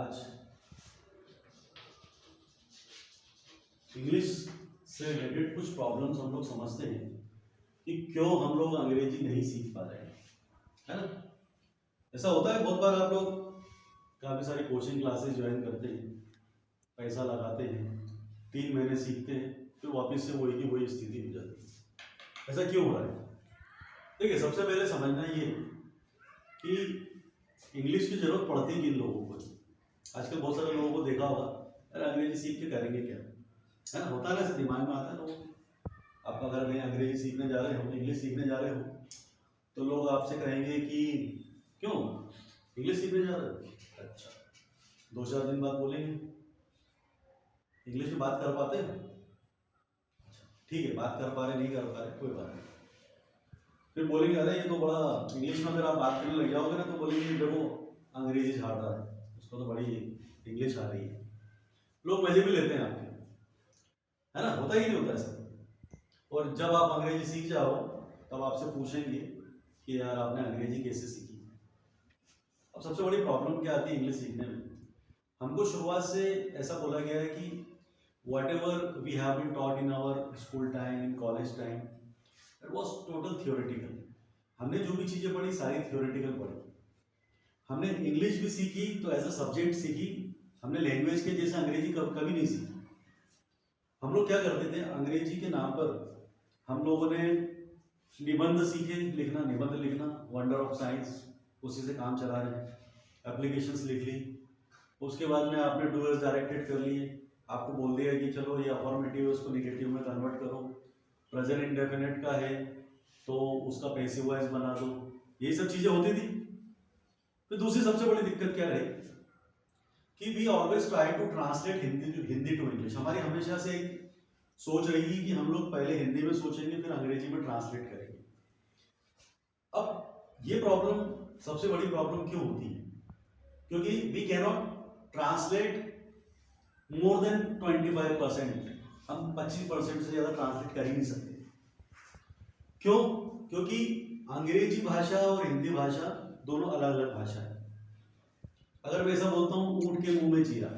आज इंग्लिश से रिलेटेड कुछ प्रॉब्लम्स हम लोग समझते हैं कि क्यों हम लोग अंग्रेजी नहीं सीख पा रहे हैं, है ना। ऐसा होता है बहुत बार, आप लोग काफ़ी सारी कोचिंग क्लासेस ज्वाइन करते हैं, पैसा लगाते हैं, 3 महीने सीखते हैं, फिर वापस से वही की वही स्थिति हो जाती है। ऐसा क्यों हो रहा है? देखिए, सबसे पहले समझना ये कि इंग्लिश की जरूरत पड़ती किन लोगों को। आजकल बहुत सारे लोगों को देखा होगा, अरे अंग्रेजी सीख के करेंगे क्या, है ना। होता है ना, ऐसे दिमाग में आता है लोगों को। आप अगर कहीं अंग्रेजी सीखने जा रहे हो, इंग्लिश सीखने जा रहे हो, तो लोग आपसे कहेंगे कि क्यों इंग्लिश सीखने जा रहे हो। अच्छा, 2-4 दिन बाद बोलेंगे इंग्लिश में बात कर पाते हैं। अच्छा ठीक है, बात कर पा रहे नहीं कर पा रहे कोई बात नहीं। फिर बोलेंगे अरे ये तो बड़ा इंग्लिश में अगर आप बात करने लग जाओगे ना, तो बोलेंगे देखो अंग्रेजी झाड़ रहा है, उसको तो बड़ी इंग्लिश आ रही है। लोग मजे भी लेते हैं आपके, है ना। होता ही नहीं होता ऐसा। और जब आप अंग्रेजी सीख जाओ तब आपसे पूछेंगे कि यार आपने अंग्रेजी कैसे सीखी। अब सबसे बड़ी प्रॉब्लम क्या आती है इंग्लिश सीखने में, हमको शुरुआत से ऐसा बोला गया है कि whatever we have been taught in our school time, in college time, it was total theoretical. हमने जो भी चीज़ें पढ़ी सारी theoretical पढ़ी। हमने इंग्लिश भी सीखी तो एज अ सब्जेक्ट सीखी, हमने लैंग्वेज के जैसे अंग्रेजी कभी नहीं सीखी। हम लोग क्या करते थे, अंग्रेजी के नाम पर हम लोगों ने निबंध सीखे लिखना, निबंध लिखना, वंडर ऑफ साइंस, उसी से काम चला रहे हैं। एप्लीकेशंस लिख ली, उसके बाद में आपने डूअर्स डायरेक्टेड कर लिए, आपको बोल दिया कि चलो ये अफर्मेटिव है उसको नेगेटिव में कन्वर्ट करो, प्रेजेंट इंडेफिनिट का है तो उसका पैसिव वॉइस बना दो, यही सब चीज़ें होती थी। फिर दूसरी सबसे बड़ी दिक्कत क्या रही कि we always try to translate Hindi to English. हमारी हमेशा से एक सोच रही कि हम लोग पहले हिंदी में सोचेंगे फिर अंग्रेजी में ट्रांसलेट करेंगे। अब ये प्रॉब्लम सबसे बड़ी प्रॉब्लम क्यों होती है, क्योंकि we can not translate more than 25%, हम 25% से ज़्यादा ट्रांसलेट कर ही नहीं सकते। क्यों? क्योंकि अंग्रेजी भाषा और हिंदी भाषा दोनों अलग अलग भाषा है। अगर मैं ऐसा बोलता हूँ ऊंट के मुंह में जीरा,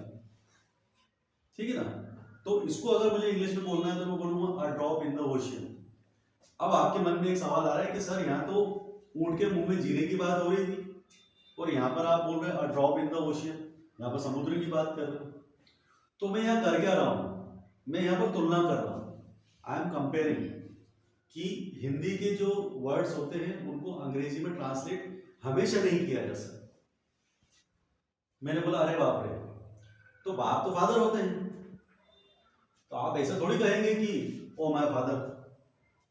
ठीक है ना, तो इसको अगर मुझे इंग्लिश में बोलना है तो मैं बोलूँगा a drop in the ocean. अब आपके मन में एक सवाल आ रहा है कि सर यहाँ तो ऊंट के मुंह में जीरे की बात हो रही थी और यहाँ पर आप बोल रहे हैं a drop in the ocean, यहाँ पर समुद्र की बात कर रहे हो। तो मैं यहाँ कर क्या रहा हूँ, मैं यहाँ पर तुलना कर रहा हूँ। आई एम कंपेयरिंग कि हिंदी के जो वर्ड्स होते हैं उनको अंग्रेजी में ट्रांसलेट हमेशा नहीं किया जा सकता। मैंने बोला अरे बाप रे, तो बाप तो फादर होते हैं, तो आप ऐसा थोड़ी कहेंगे कि ओ माय फादर,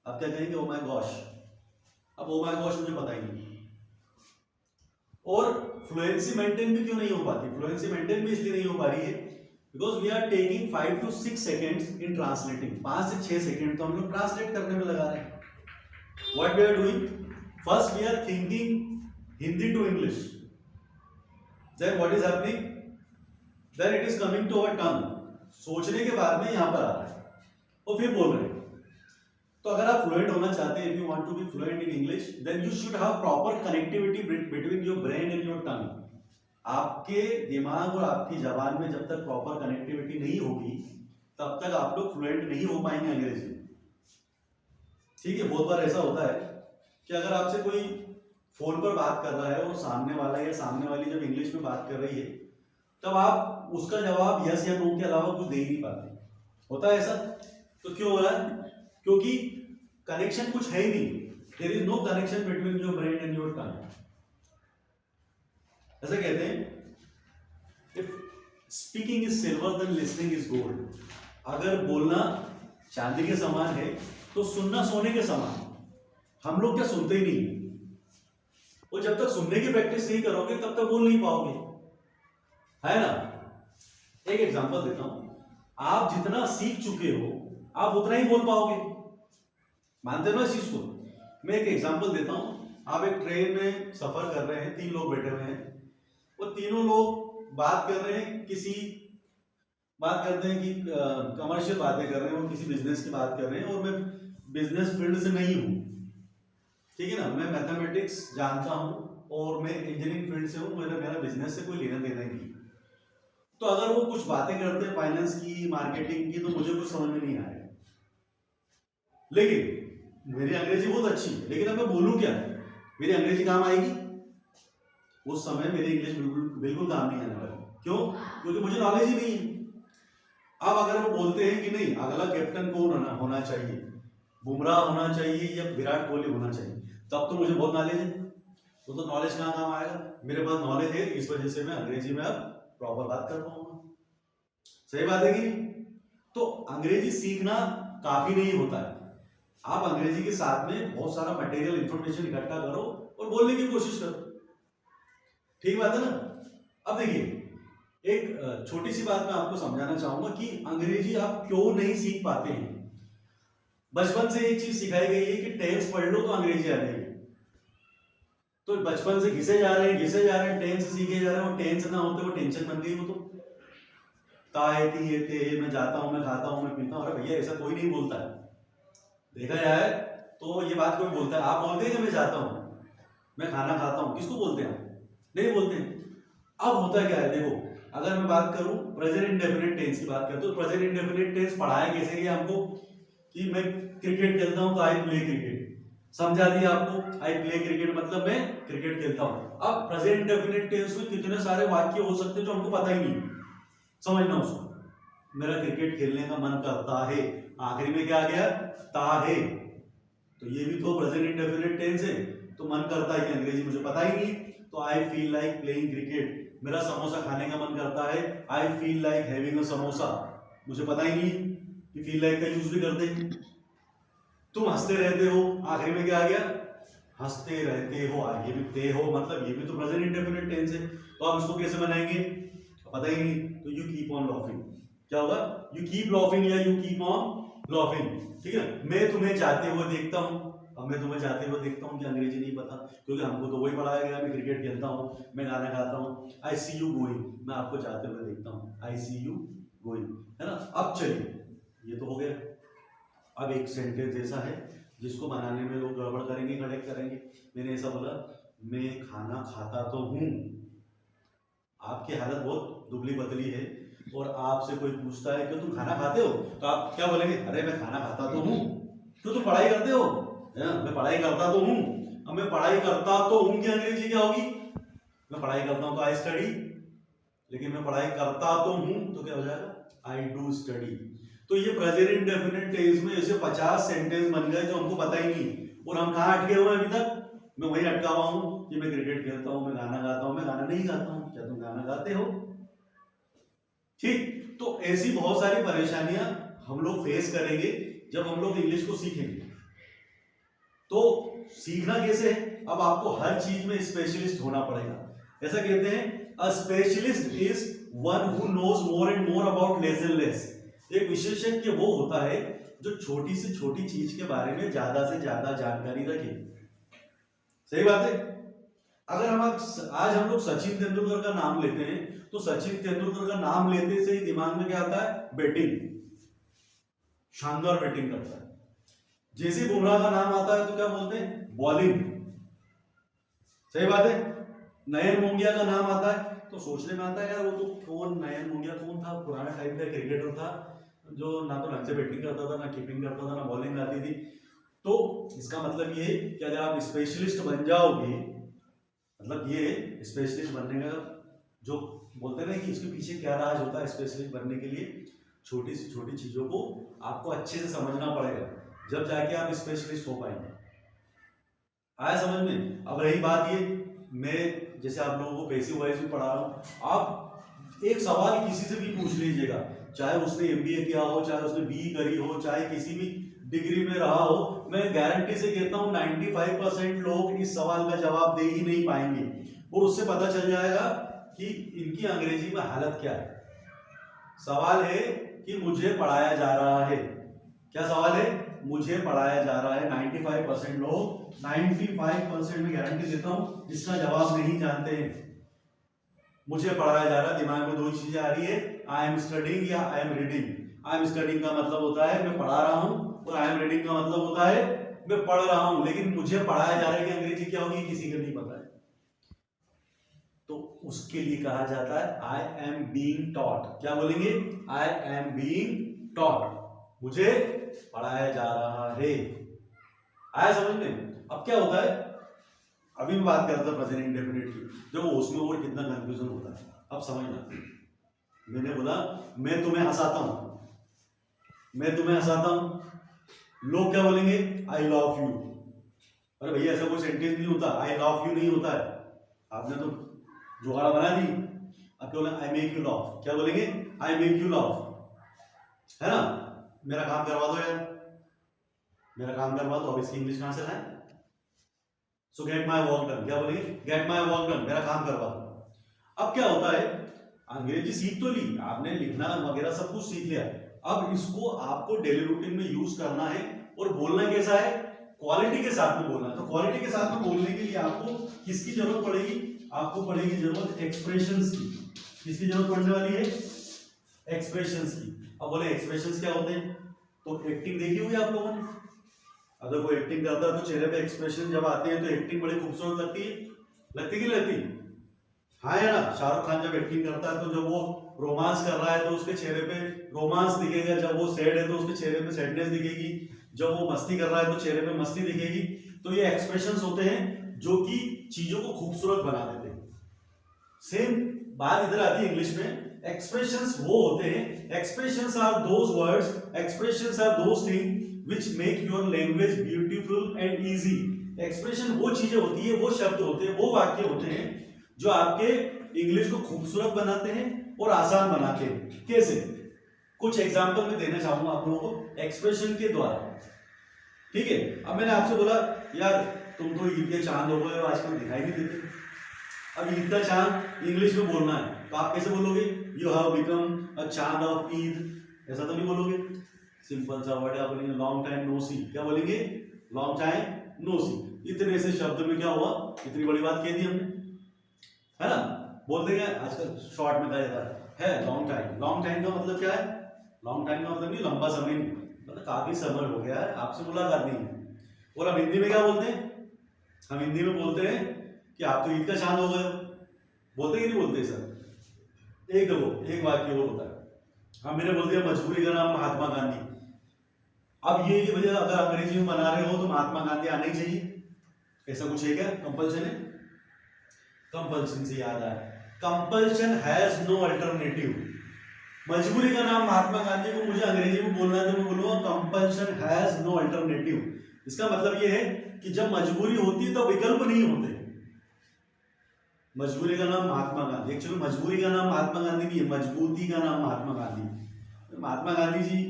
आप क्या कहेंगे ओ माय गॉश। अब ओ माय गॉश मुझे पता ही नहीं। और फ्लुएंसी मेंटेन भी क्यों नहीं हो पाती, फ्लुएंसी मेंटेन भी इसलिए नहीं हो पा रही है because we are taking 5 to 6 seconds in translating. 5 से 6 सेकेंड तो हम लोग ट्रांसलेट करने में लगा रहे हैं। What we are doing, first we are thinking Hindi to English, then what is happening, then it is coming to our tongue. सोचने के बाद में यहाँ पर आ रहा है और फिर बोल रहे हैं। तो अगर आप फ्लुएंट होना चाहते हैं, if you want to be fluent in English, then you should have proper connectivity between your brain and your tongue. आपके दिमाग और आपकी जबान में जब तक प्रॉपर कनेक्टिविटी नहीं होगी तब तक आप लोग फ्लुएंट नहीं हो पाएंगे अंग्रेजी में, ठीक है। बहुत बार ऐसा होता है कि अगर आपसे कोई फोन पर बात कर रहा है और सामने वाला या सामने वाली जब इंग्लिश में बात कर रही है तब आप उसका जवाब यस या नो के अलावा कुछ दे ही नहीं पाते। होता है ऐसा। तो क्यों हो रहा है? क्योंकि कनेक्शन कुछ है ही नहीं, there is no connection between your brain and your tongue. ऐसा कहते हैं if speaking is silver then listening is gold. अगर बोलना चांदी के समान है तो सुनना सोने के समान। हम लोग क्या सुनते ही नहीं, और जब तक सुनने की प्रैक्टिस नहीं करोगे तब तक बोल नहीं पाओगे, है ना। एक एग्जांपल देता हूं, आप जितना सीख चुके हो आप उतना ही बोल पाओगे, मानते हो ना इस चीज को। मैं एक एग्जांपल देता हूं, आप एक ट्रेन में सफर कर रहे हैं, 3 लोग बैठे हुए हैं, वो तीनों लोग बात कर रहे हैं, बात करते हैं कि कमर्शियल बातें कर रहे हैं और किसी बिजनेस की बात कर रहे हैं, और मैं बिजनेस फील्ड से नहीं हूँ, ठीक है ना। मैं मैथमेटिक्स जानता हूँ और मैं इंजीनियरिंग फील्ड से हूँ, मेरा बिजनेस से कोई लेना देना ही नहीं। तो अगर वो कुछ बातें करते हैं फाइनेंस की, मार्केटिंग की, तो मुझे कुछ समझ में नहीं आएगा। लेकिन मेरी अंग्रेजी बहुत अच्छी है, लेकिन अब मैं बोलूं क्या, मेरी अंग्रेजी काम आएगी? उस समय मेरी इंग्लिश बिल्कुल बिल्कुल काम नहीं आने वाली। क्यों? क्योंकि मुझे नॉलेज ही नहीं है। अब अगर वो बोलते हैं कि नहीं अगला कैप्टन कौन होना चाहिए, बुमराह होना चाहिए या विराट कोहली होना चाहिए, तब तो मुझे बहुत नॉलेज है। वो तो नॉलेज कहाँ काम आएगा? मेरे पास नॉलेज है, इस वजह से मैं अंग्रेजी में अब प्रॉपर बात कर पाऊंगा। सही बात है कि नहीं? तो अंग्रेजी सीखना काफी नहीं होता है। आप अंग्रेजी के साथ में बहुत सारा मटेरियल इंफॉर्मेशन इकट्ठा करो और बोलने की कोशिश करो। ठीक बात है ना? अब देखिए, एक छोटी सी बात मैं आपको समझाना चाहूंगा कि अंग्रेजी आप क्यों नहीं सीख पाते हैं। बचपन से एक चीज सिखाई गई है कि टेंस पढ़ लो तो अंग्रेजी आ जाएगी। तो बचपन से घिसे जा रहे हैं, टेंस सीखे जा रहे हैं, वो टेंस ना होते वो टेंशन बन गई। वो तो ताए ती ते, मैं जाता हूं, मैं खाता हूं, मैं पीता हूं। अरे भैया ऐसा कोई नहीं बोलता है, देखा जाए तो ये बात कोई बोलता है? आप बोलते हैं कि मैं जाता हूं, मैं खाना खाता हूं, किसको बोलते हैं? नहीं बोलते हैं। अब होता क्या है, देखो अगर मैं बात करूं प्रेजेंट इंडेफिनिट टेंस की बात करें, तो प्रेजेंट इंडेफिनिट टेंस पढ़ाया कैसे गया हमको कि मैं क्रिकेट खेलता हूं तो आई प्ले क्रिकेट, समझा दिया आपको। आई प्ले क्रिकेट मतलब मैं क्रिकेट खेलता हूं। अब प्रेजेंट इंडेफिनिट टेंस में कितने सारे वाक्य हो सकते हैं जो हमको पता ही नहीं, समझना उसको। मेरा क्रिकेट खेलने का मन करता है, आखिरी में क्या आ गया? ता है। तो ये भी तो प्रेजेंट इंडेफिनिट टेंस है। तो मन करता है कि अंग्रेजी मुझे पता ही नहीं, तो I feel like playing cricket. मेरा समोसा खाने का मन करता है, I feel like having a samosa. मुझे पता ही नहीं कि फील लाइक का यूज भी करते हैं। तुम हंसते रहते हो, आखिरी में क्या आ गया? हंसते रहते हो। आगे भी ते हो, मतलब ये भी तो प्रेजेंट इंडेफिनिट टेंस है। तो आप इसको कैसे बनाएंगे? पता ही नहीं। तो यू कीप ऑन लाफिंग, क्या होगा? यू कीप लाफिंग या यू कीप ऑन लाफिंग। ठीक है, मैं तुम्हें जाते हुए देखता हूं। अब मैं तुम्हें जाते हुए देखता हूं कि अंग्रेजी नहीं पता, क्योंकि हमको तो वही पढ़ाया गया, मैं क्रिकेट खेलता हूं, मैं गाना गाता हूं। आई सी यू गोइंग, मैं आपको जाते हुए देखता हूं, आई सी यू गोइंग, है ना? अब चलिए, ये तो हो गया। अब एक सेंटेंस ऐसा है जिसको बनाने में लोग गड़बड़ करेंगे, करेक्ट करेंगे। मैंने ऐसा बोला, मैं खाना खाता तो हूं। आपकी हालत बहुत दुबली पतली है और आपसे कोई पूछता है कि तुम खाना खाते हो, तो आप क्या बोलेंगे? अरे मैं खाना खाता तो हूं। क्यों? तुम पढ़ाई करते हो? मैं पढ़ाई करता तो हूं। अब मैं पढ़ाई करता तो हूं की अंग्रेजी क्या होगी? मैं पढ़ाई करता हूं तो आई स्टडी, लेकिन मैं पढ़ाई करता तो हूं तो क्या हो जाएगा? I do study. तो ये प्रेजेंट इंडेफिनिट टेंस में ऐसे 50 सेंटेंस बन गए जो हमको पता ही नहीं, और हम कहाँ अटके हुए हैं अभी तक? मैं वही अटका हुआ हूं कि मैं क्रिकेट खेलता हूं, मैं गाना गाता हूं। मैं गाना नहीं गाता हूं, क्या तुम गाना गाते हो? ठीक, तो ऐसी बहुत सारी परेशानियां हम लोग फेस करेंगे जब हम लोग इंग्लिश को सीखेंगे। तो सीखना कैसे है? अब आपको हर चीज में स्पेशलिस्ट होना पड़ेगा। ऐसा कहते हैं, a specialist is one who knows more and more about less and less. एक विशेषज्ञ वो होता है जो छोटी से छोटी चीज के बारे में ज्यादा से ज्यादा जानकारी रखे। सही बात है। अगर आज हम लोग सचिन तेंदुलकर का नाम लेते हैं, तो सचिन तेंदुलकर का नाम लेते से ही दिमाग में क्या आता है? बैटिंग, शानदार बैटिंग करता है। जैसे बुमराह का नाम आता है तो क्या बोलते हैं? बॉलिंग। सही बात है। नयन मोंगिया का नाम आता है तो सोचने में आता है यार वो तो कौन, नयन मोंगिया कौन था? पुराना टाइम का क्रिकेटर था जो ना तो ढंग से बैटिंग करता था, ना कीपिंग करता था, ना बॉलिंग आती थी। तो इसका मतलब ये है कि अगर आप स्पेशलिस्ट बन जाओगे, मतलब ये स्पेशलिस्ट बनने का जो बोलते हैं ना कि इसके पीछे क्या राज होता है स्पेशलिस्ट बनने के लिए, छोटी से छोटी चीजों को आपको अच्छे से समझना पड़ेगा, जब जाके आप स्पेशलिस्ट हो पाएंगे। आया समझ में? अब रही बात ये, मैं जैसे आप लोगों को पैसिव वॉइस भी पढ़ा रहा हूं, आप एक सवाल किसी से भी पूछ लीजिएगा, चाहे उसने एमबीए किया हो, चाहे उसने बीई करी हो, चाहे किसी भी डिग्री में रहा हो, मैं गारंटी से कहता हूं 95% लोग इस सवाल का जवाब दे ही नहीं पाएंगे, और उससे पता चल जाएगा कि इनकी अंग्रेजी में हालत क्या है। सवाल है कि मुझे पढ़ाया जा रहा है। क्या सवाल है? मुझे पढ़ाया जा रहा है। 95% लोग, 95% में गारंटी देता हूं इसका जवाब नहीं जानते हैं। मुझे पढ़ाया जा रहा है, दिमाग में दो चीजें आ रही है, आई एम स्टडिंग या I am reading. I am studying का मतलब होता है मैं पढ़ा रहा हूं, और आई एम रीडिंग का मतलब होता है मैं पढ़ रहा हूं। लेकिन मुझे पढ़ाया जा रहा है कि अंग्रेजी क्या होगी किसी को नहीं पता है। तो उसके लिए कहा जाता है आई एम बीइंग टॉट। क्या बोलेंगे? आई एम बीइंग टॉट, मुझे पढ़ाया जा रहा है। आया समझ में? अब क्या होता है, अभी मैं बात कर रहा था प्रेजेंट इंडेफिनिट की, जो उसमें और कितना कंफ्यूजन होता है। अब समझना, मैंने बोला मैं तुम्हें हंसाता हूं, मैं तुम्हें हंसाता हूं, लोग क्या बोलेंगे? I love you. अरे भैया ऐसा कोई सेंटेंस नहीं होता, आई लव यू नहीं होता है, आपने तो जुगाड़ बना दी। अब क्या बोला? I make you love. क्या बोलेंगे? आई मेक यू लव, है ना? मेरा काम करवा दो यार, मेरा काम करवा दो। अब इसकी इंग्लिश कहां से लाए? सो गेट माई वर्क डन। क्या बोलेंगे? गेट माई वर्क डन, मेरा काम करवा दो। अब क्या होता है, अंग्रेजी सीख तो ली आपने, लिखना वगैरह सब कुछ सीख लिया, अब इसको आपको डेली रूटीन में यूज करना है। और बोलना कैसा है? क्वालिटी के साथ में बोलना है। तो क्वालिटी के साथ में बोलने के लिए आपको किसकी जरूरत पड़ेगी? आपको पड़ेगी जरूरत एक्सप्रेशंस की। किसकी जरूरत पड़ने वाली है? एक्सप्रेशंस की। अब बोले एक्सप्रेशंस क्या होते हैं? तो एक्टिंग देखी होगी आप लोगों ने, अगर कोई एक्टिंग करता है तो चेहरे पे एक्सप्रेशन जब आते हैं तो एक्टिंग बड़ी खूबसूरत लगती है, लगती कि लगती? हाँ है ना? शाहरुख खान जब एक्टिंग करता है तो जब वो रोमांस कर रहा है तो उसके चेहरे पे रोमांस दिखेगा, जब वो सैड है तो उसके चेहरे पे सैडनेस दिखेगी, जब वो मस्ती कर रहा है तो चेहरे पे मस्ती दिखेगी। तो ये एक्सप्रेशंस होते हैं जो कि चीजों को खूबसूरत बना देते हैं। सेम बात इधर आती है इंग्लिश में। एक्सप्रेशंस वो होते हैं, expressions are those words, expressions are those thing which make your language beautiful and easy। Expression वो चीजें होती है, वो शब्द होते हैं, वो वाक्य होते हैं जो आपके इंग्लिश को खूबसूरत बनाते हैं और आसान बनाते हैं। कैसे? कुछ एग्जांपल मैं देना चाहूंगा आप लोगों को एक्सप्रेशन के द्वारा, ठीक है? अब मैंने आपसे बोला यार तुम तो ईद के चांद हो गए हो, आजकल दिखाई नहीं देते। अब ईद का चांद इंग्लिश में बोलना है तो आप कैसे बोलोगे? यू हैव बिकम अ चांद ऑफ ईद, ऐसा तो नहीं बोलोगे। सिंपल सा वर्ड है, आप बोलेंगे लॉन्ग टाइम नो सी। क्या बोलेंगे? लॉन्ग टाइम नो सी। इतने से शब्द में क्या हुआ? इतनी बड़ी बात कह दी हमने, है ना? बोल देंगे आजकल शॉर्ट में कहा जाता है लॉन्ग टाइम। लॉन्ग टाइम का मतलब क्या है? लॉन्ग टाइम का मतलब नहीं लंबा समय नहीं, मतलब काफी समय हो गया है आपसे मुलाकात नहीं है। और हम हिंदी में क्या बोलते हैं? हम हिंदी में बोलते हैं कि आप तो ईद का चांद हो गए, बोलते कि नहीं बोलते सर? एक देखो एक वाक्य और होता है, हम मैंने बोल दिया मजबूरी का नाम महात्मा गांधी। अब ये वजह अगर अंग्रेजी में बना रहे हो तो महात्मा गांधी आना ही चाहिए, ऐसा कुछ है क्या? कंपल्सन है? कंपल्सन से याद आया, कंपल्शन हैज नो अल्टरनेटिव। मजबूरी का नाम महात्मा गांधी को मुझे अंग्रेजी में बोलना है तो मैं बोलूंगा कंपल्शन हैज नो अल्टरनेटिव। इसका मतलब ये है कि जब मजबूरी होती है तो विकल्प नहीं होते। मजबूरी का नाम महात्मा गांधी, एक्चुअली मजबूरी का नाम महात्मा गांधी नहीं है, मजबूती का नाम महात्मा गांधी। महात्मा गांधी जी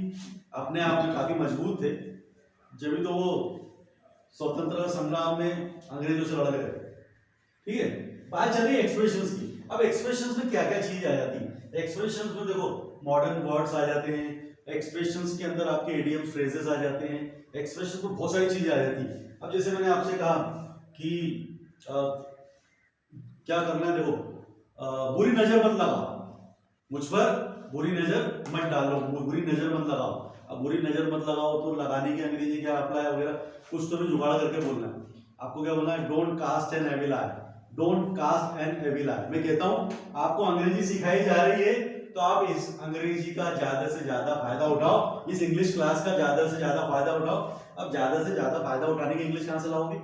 अपने आप में काफी मजबूत थे, जब तो वो स्वतंत्रता संग्राम में अंग्रेजों से लड़ गए। ठीक है, बात चल रही है एक्सप्रेशंस की। अब एक्सप्रेशंस में क्या क्या चीज आ जाती है? एक्सप्रेशंस में देखो मॉडर्न वर्ड्स आ जाते हैं, एक्सप्रेशंस के अंदर आपके इडियम फ्रेजेस आ जाते हैं, एक्सप्रेशन में बहुत सारी चीजें आ जाती है। अब जैसे मैंने आपसे कहा कि क्या करना है, देखो बुरी नजर मत लगाओ, मुझ पर बुरी नजर मत डालो, बुरी नजर मत लगाओ। अब बुरी नजर मत लगाओ तो लगाने की अंग्रेजी क्या अप्लाई वगैरह कुछ तो भी जुगाड़ करके बोलना है। आपको क्या बोलना है? Don't cast an evil eye, don't cast an evil eye. मैं कहता हूं आपको अंग्रेजी सिखाई जा रही है तो आप इस अंग्रेजी का ज्यादा से ज्यादा फायदा उठाओ, इस इंग्लिश क्लास का ज्यादा से ज्यादा फायदा उठाओ। अब ज्यादा से ज्यादा फायदा उठाने की इंग्लिश कहां से लाओगे?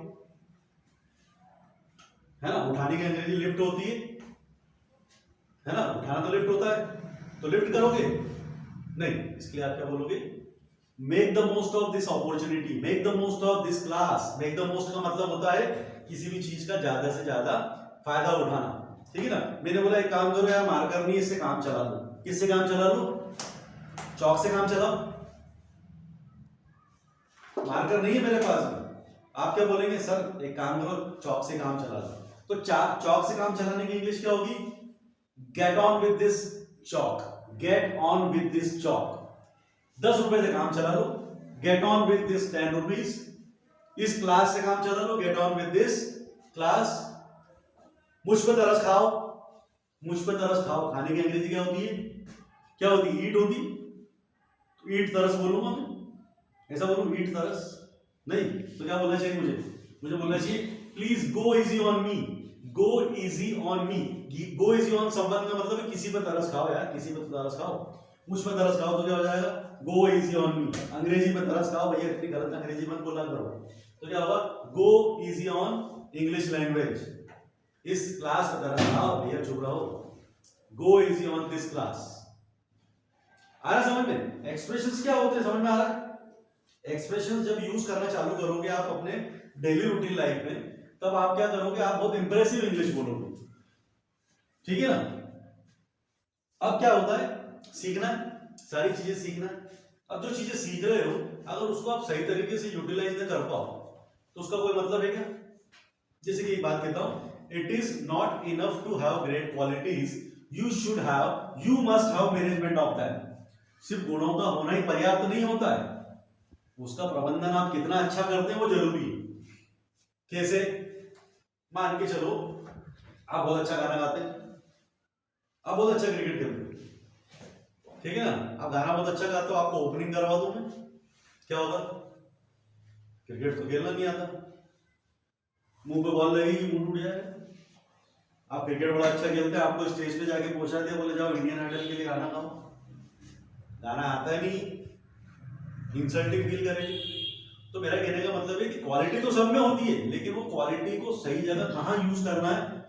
है ना, उठाने की अंग्रेजी लिफ्ट होती है ना, उठाना तो लिफ्ट होता है, तो लिफ्ट करोगे नहीं, इसके लिए आप क्या बोलोगे? Make the most of this opportunity, make the most of this class. Make the most का मतलब होता है किसी भी चीज का ज्यादा से ज्यादा फायदा उठाना, ठीक है ना। मैंने बोला एक काम करो यार, मार्कर नहीं, इससे काम चला लो। किससे काम चला लो? चौक से काम चलाओ। मार्कर नहीं है मेरे पास में, आप क्या बोलेंगे? सर एक काम करो, चौक से काम चला लो। तो चौक से काम चलाने की इंग्लिश क्या होगी? Get on with this chalk, get on with this chalk. 10 रुपए से काम चला लो, get on with this 10 rupees. इस क्लास से काम चला लो, get on with this class. मुझ पे तरस खाओ, मुझ पे तरस खाओ, खाने की अंग्रेजी क्या होती है? क्या होती है? ईट होती। तो ईट तरस बोलूंगा मैं, ऐसा बोलूं ईट तरस नहीं, तो क्या बोलना चाहिए मुझे? मुझे बोलना चाहिए please go easy on me, go easy on me, go easy on someone का मतलब है किसी पर तरस खाओ यार, किसी पर तरस खाओ, मुझ पर तरस खाओ तो क्या हो जाएगा, गो इजी ऑन मी। अंग्रेजी में तरस खाओ भैया, इतनी गलत अंग्रेजी मत बोला करो, तो क्या होगा, go easy on English language, इस क्लास पर तरस खाओ भैया, चुप रहो, go easy on this class. आ रहा समझ में? एक्सप्रेशंस क्या होते हैं समझ में आ रहा है? एक्सप्रेशंस जब यूज करना चालू करोगे आप अपने डेली रूटीन लाइफ में, तब आप क्या करोगे, आप बहुत इंप्रेसिव इंग्लिश बोलोगे, ठीक है ना। अब क्या होता है, सीखना, सारी चीजें सीखना। अब जो चीजें सीख रहे हो अगर उसको आप सही तरीके से यूटिलाइज न कर पाओ तो उसका कोई मतलब है क्या? जैसे कि एक बात कहता हूं, it is not enough to have great qualities, you should have, you must have management of that. सिर्फ गुणों का होना ही पर्याप्त नहीं होता है, उसका प्रबंधन आप कितना अच्छा करते हैं वो जरूरी है। कैसे? मान के चलो आप बहुत अच्छा गाना गाते हैं, आप बहुत अच्छा क्रिकेट खेलते हो, ठीक है ना, आप गाना बहुत अच्छा गाते हो, आपको ओपनिंग करवा दूं मैं, क्या होगा, क्रिकेट तो खेलना नहीं आता, मुंह पे बॉल लगेगी, मुंह टूट जाएगा। आप क्रिकेट बड़ा अच्छा खेलते हैं, आपको स्टेज पे जाके पहुंचा दिया, बोले जाओ इंडियन आइडल के लिए गाना गाओ, गाना आता है नहीं, इंसल्टिंग फील करेंगे। तो मेरा कहने का मतलब है कि क्वालिटी तो सब में होती है, लेकिन वो क्वालिटी को सही जगह कहाँ यूज करना है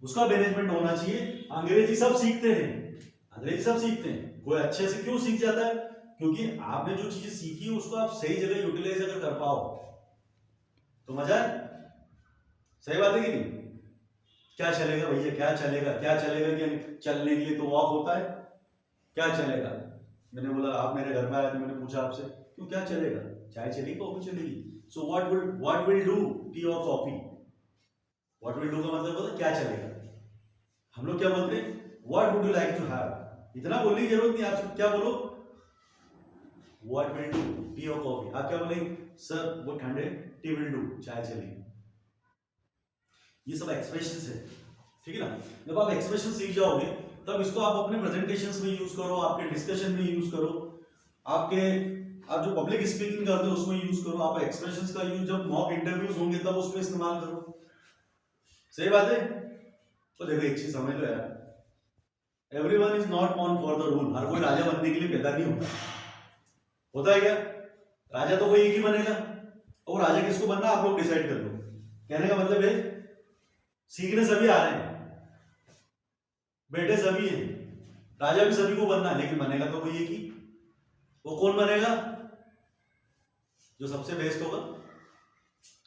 उसका मैनेजमेंट होना चाहिए। अंग्रेजी सब सीखते हैं, अंग्रेजी सब सीखते हैं, कोई अच्छे से क्यों सीख जाता है, क्योंकि आपने जो चीजें सीखी है उसको आप सही जगह यूटिलाइज अगर कर पाओ तो मजा है। सही बात है कि नहीं? क्या चलेगा भैया, क्या चलेगा, क्या चलेगा कि चलने के लिए तो वॉक होता है, क्या चलेगा। मैंने बोला आप मेरे घर में आए तो मैंने पूछा आपसे क्यों, क्या चलेगा, चाय चलेगी, कॉफी चलेगी, so what will do, tea और कॉफी, व्हाट विल डू का मतलब होता है क्या चलेगा। हम लोग क्या बोलते हैं, what would you like to have, इतना बोलने की जरूरत नहीं, आप क्या बोलो, व्हाट विल डू, टी और कॉफी। आप क्या बोलेंगे, सर वो ठंडे, टी विल डू, चाय चलेगी। ये सब एक्सप्रेशंस है, ठीक है ना। जब आप एक्सप्रेशन सीख जाओगे तब इसको आप अपने प्रेजेंटेशंस में यूज करो, आपके डिस्कशन में यूज करो, आप जो पब्लिक स्पीकिंग करते हो उसमें यूज करो, आप एक्सप्रेशंस का यूज जब मॉक इंटरव्यूज होंगे तब उसमें इस्तेमाल करो। सही बात है। तो देखो एक चीज समझ लो यार, everyone is not born for the rule, हर कोई राजा बनने के लिए पैदा नहीं होता। होता है क्या? राजा तो कोई एक ही बनेगा, और राजा किसको बनना आप लोग डिसाइड कर लो। कहने का मतलब है सीखने सभी आ रहे हैं, बेटे सभी हैं, राजा भी सभी को बनना है, लेकिन बनेगा तो कोई एक ही। वो कौन बनेगा? जो सबसे बेस्ट होगा,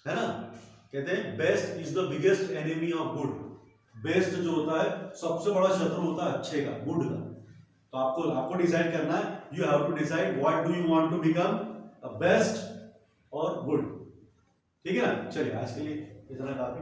है ना। कहते हैं best is the biggest enemy of good, best जो होता है सबसे बड़ा शत्रु होता है अच्छे का, गुड का। तो आपको डिसाइड करना है, you have to decide what do you want to become, best और गुड, ठीक है ना। चलिए आज के लिए इतना काफी।